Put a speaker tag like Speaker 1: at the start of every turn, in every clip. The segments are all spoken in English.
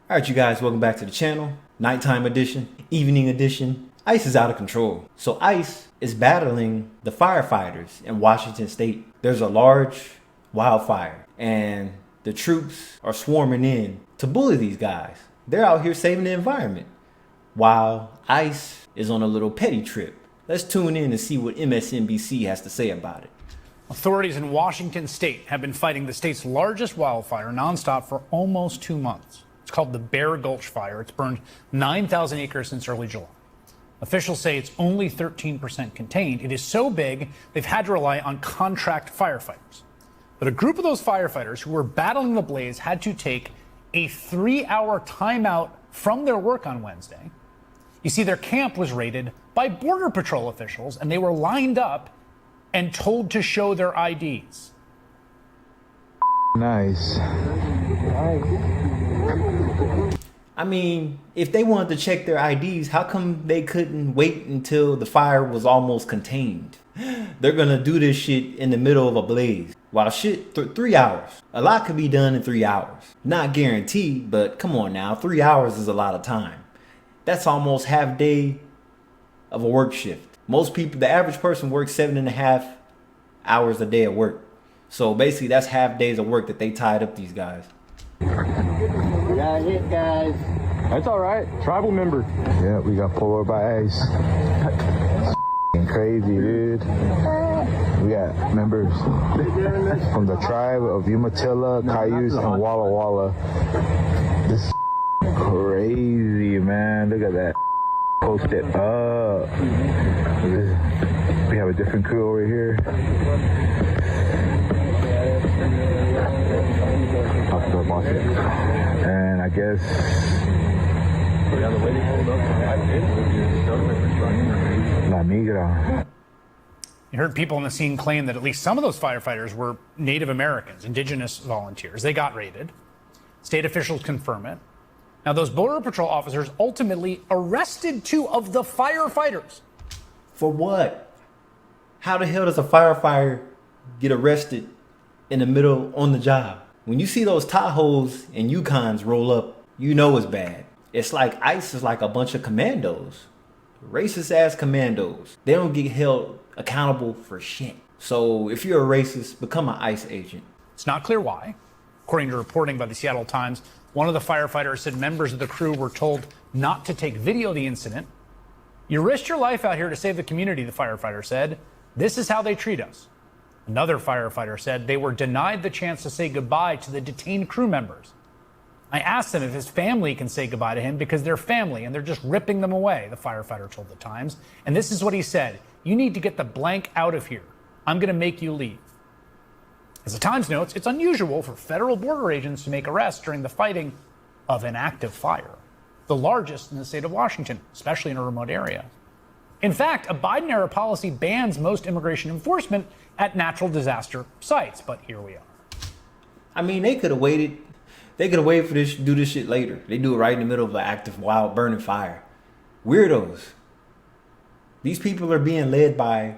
Speaker 1: Alright you guys, welcome back to the channel. Nighttime edition, evening edition. ICE is out of control. So ICE is battling the firefighters in Washington state. There's a large wildfire and the troops are swarming in to bully these guys. They're out here saving the environment while ICE is on a little petty trip. Let's tune in and see what MSNBC has to say about it.
Speaker 2: Authorities in Washington state have been fighting the state's largest wildfire nonstop for almost 2 months. It's called the Bear Gulch Fire. It's burned 9,000 acres since early July. Officials say it's only 13% contained. It is so big, they've had to rely on contract firefighters. But a group of those firefighters who were battling the blaze had to take a 3-hour timeout from their work on Wednesday. You see, their camp was raided by Border Patrol officials, and they were lined up and told to show their IDs.
Speaker 3: Nice.
Speaker 1: I mean, if they wanted to check their IDs, how come they couldn't wait until the fire was almost contained? They're gonna do this shit in the middle of a blaze. Wow, shit, 3 hours. A lot could be done in 3 hours. Not guaranteed, but come on now, 3 hours is a lot of time. That's almost half day of a work shift. Most people, the average person works 7.5 hours a day at work. So basically that's half days of work that they tied up these guys.
Speaker 4: Got hit, guys.
Speaker 3: That's all right. Tribal member. Yeah, we got pulled over by ICE. Crazy, dude. We got members from the tribe of Umatilla, Cayuse, and Walla Walla. This is crazy, man. Look at that. Post it up. We have a different crew over here. And I guess La Migra.
Speaker 2: You heard people on the scene claim that at least some of those firefighters were Native Americans, indigenous volunteers. They got raided. State officials confirm it. Now, those Border Patrol officers ultimately arrested 2 of the firefighters.
Speaker 1: For what? How the hell does a firefighter get arrested in the middle on the job? When you see those Tahoes and Yukons roll up, you know it's bad. It's like ICE is like a bunch of commandos. Racist ass commandos. They don't get held accountable for shit. So if you're a racist, become an ICE agent.
Speaker 2: It's not clear why. According to reporting by the Seattle Times, one of the firefighters said members of the crew were told not to take video of the incident. You risked your life out here to save the community, the firefighter said. This is how they treat us. Another firefighter said they were denied the chance to say goodbye to the detained crew members. I asked him if his family can say goodbye to him because they're family and they're just ripping them away, the firefighter told the Times. And this is what he said: "You need to get the blank out of here. I'm going to make you leave." As the Times notes, it's unusual for federal border agents to make arrests during the fighting of an active fire, the largest in the state of Washington, especially in a remote area. In fact, a Biden-era policy bans most immigration enforcement at natural disaster sites, but here we are.
Speaker 1: I mean, they could have waited. They could have waited for this, do this shit later. They do it right in the middle of an active, wild, burning fire. Weirdos. These people are being led by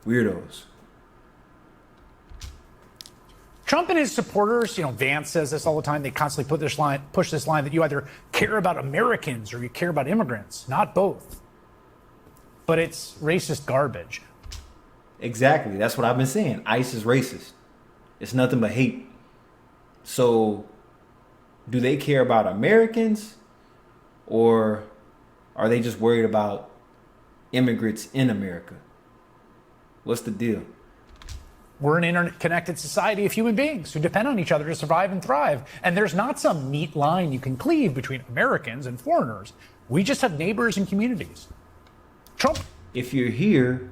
Speaker 1: weirdos.
Speaker 2: Trump and his supporters, Vance says this all the time. They constantly push this line that you either care about Americans or you care about immigrants, not both. But it's racist garbage.
Speaker 1: Exactly. That's what I've been saying. ICE is racist. It's nothing but hate. So, do they care about Americans, or are they just worried about immigrants in America? What's the deal?
Speaker 2: We're an interconnected society of human beings who depend on each other to survive and thrive. And there's not some neat line you can cleave between Americans and foreigners. We just have neighbors and communities. Trump.
Speaker 1: If you're here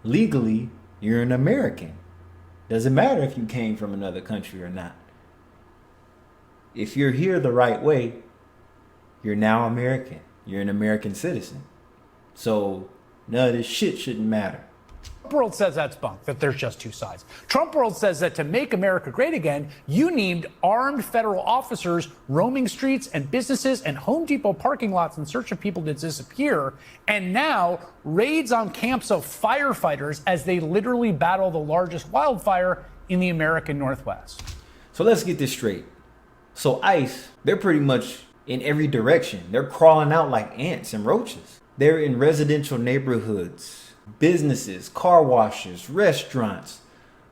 Speaker 1: legally, you're an American. Doesn't matter if you came from another country or not. If you're here the right way, you're now American. You're an American citizen. So none of this shit shouldn't matter.
Speaker 2: Trump World says that's bunk, that there's just 2 sides. Trump World says that to make America great again, you need armed federal officers roaming streets and businesses and Home Depot parking lots in search of people to disappear, and now raids on camps of firefighters as they literally battle the largest wildfire in the American Northwest.
Speaker 1: So let's get this straight. So ICE, they're pretty much in every direction. They're crawling out like ants and roaches. They're in residential neighborhoods, businesses, car washes, restaurants,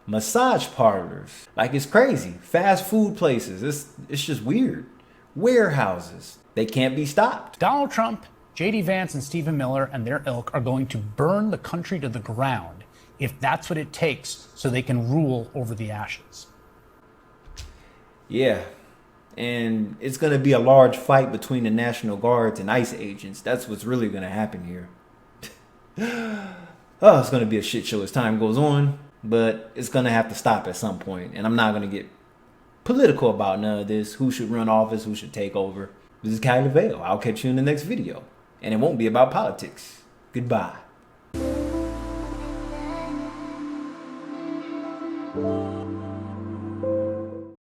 Speaker 1: massage parlors. Like, it's crazy. Fast food places. It's just weird. Warehouses. They can't be stopped.
Speaker 2: Donald Trump, J.D. Vance, and Stephen Miller and their ilk are going to burn the country to the ground if that's what it takes so they can rule over the ashes.
Speaker 1: Yeah. And it's going to be a large fight between the National Guards and ICE agents. That's what's really going to happen here. Oh, it's going to be a shit show as time goes on. But it's going to have to stop at some point. And I'm not going to get political about none of this. Who should run office? Who should take over? This is Kylie Vale. I'll catch you in the next video. And it won't be about politics. Goodbye.